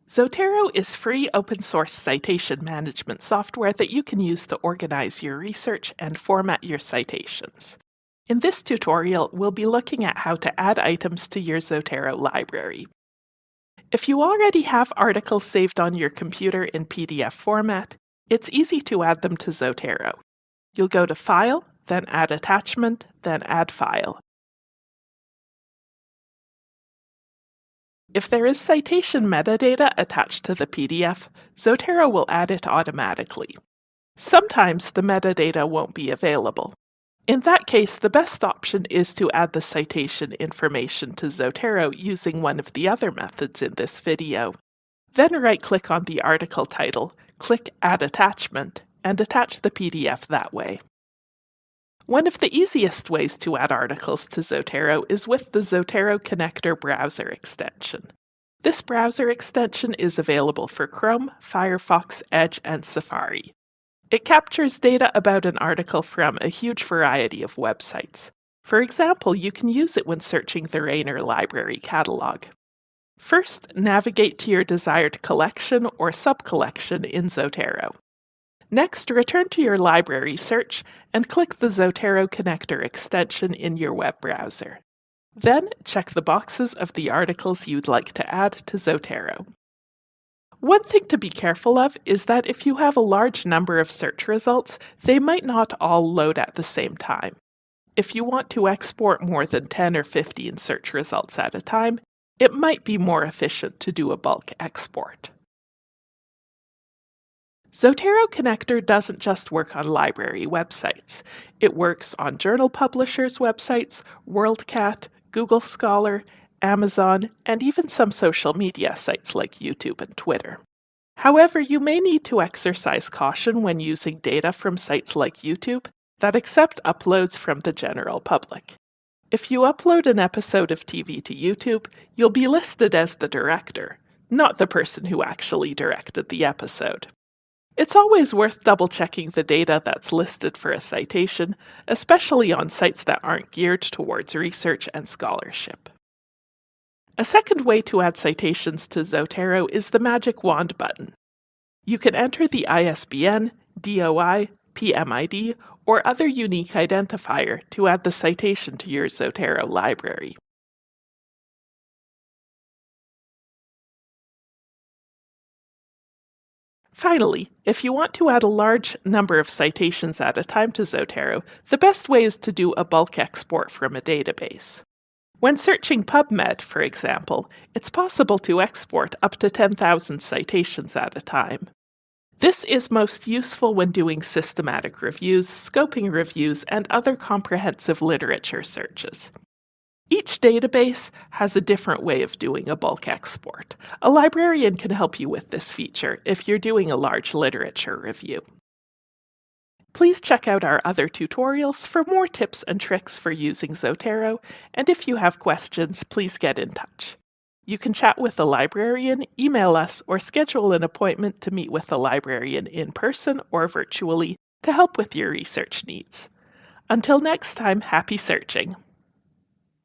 Zotero is free open source citation management software that you can use to organize your research and format your citations. In this tutorial, we'll be looking at how to add items to your Zotero library. If you already have articles saved on your computer in PDF format, it's easy to add them to Zotero. You'll go to File, then Add Attachment, then Add File. If there is citation metadata attached to the PDF, Zotero will add it automatically. Sometimes the metadata won't be available. In that case, the best option is to add the citation information to Zotero using one of the other methods in this video. Then right-click on the article title, click Add Attachment, and attach the PDF that way. One of the easiest ways to add articles to Zotero is with the Zotero Connector browser extension. This browser extension is available for Chrome, Firefox, Edge, and Safari. It captures data about an article from a huge variety of websites. For example, you can use it when searching the Rainer Library catalog. First, navigate to your desired collection or subcollection in Zotero. Next, return to your library search and click the Zotero Connector extension in your web browser. Then, check the boxes of the articles you'd like to add to Zotero. One thing to be careful of is that if you have a large number of search results, they might not all load at the same time. If you want to export more than 10 or 15 search results at a time, it might be more efficient to do a bulk export. Zotero Connector doesn't just work on library websites. It works on journal publishers' websites, WorldCat, Google Scholar, Amazon, and even some social media sites like YouTube and Twitter. However, you may need to exercise caution when using data from sites like YouTube that accept uploads from the general public. If you upload an episode of TV to YouTube, you'll be listed as the director, not the person who actually directed the episode. It's always worth double-checking the data that's listed for a citation, especially on sites that aren't geared towards research and scholarship. A second way to add citations to Zotero is the magic wand button. You can enter the ISBN, DOI, PMID, or other unique identifier to add the citation to your Zotero library. Finally, if you want to add a large number of citations at a time to Zotero, the best way is to do a bulk export from a database. When searching PubMed, for example, it's possible to export up to 10,000 citations at a time. This is most useful when doing systematic reviews, scoping reviews, and other comprehensive literature searches. Each database has a different way of doing a bulk export. A librarian can help you with this feature if you're doing a large literature review. Please check out our other tutorials for more tips and tricks for using Zotero, and if you have questions, please get in touch. You can chat with a librarian, email us, or schedule an appointment to meet with a librarian in person or virtually to help with your research needs. Until next time, happy searching!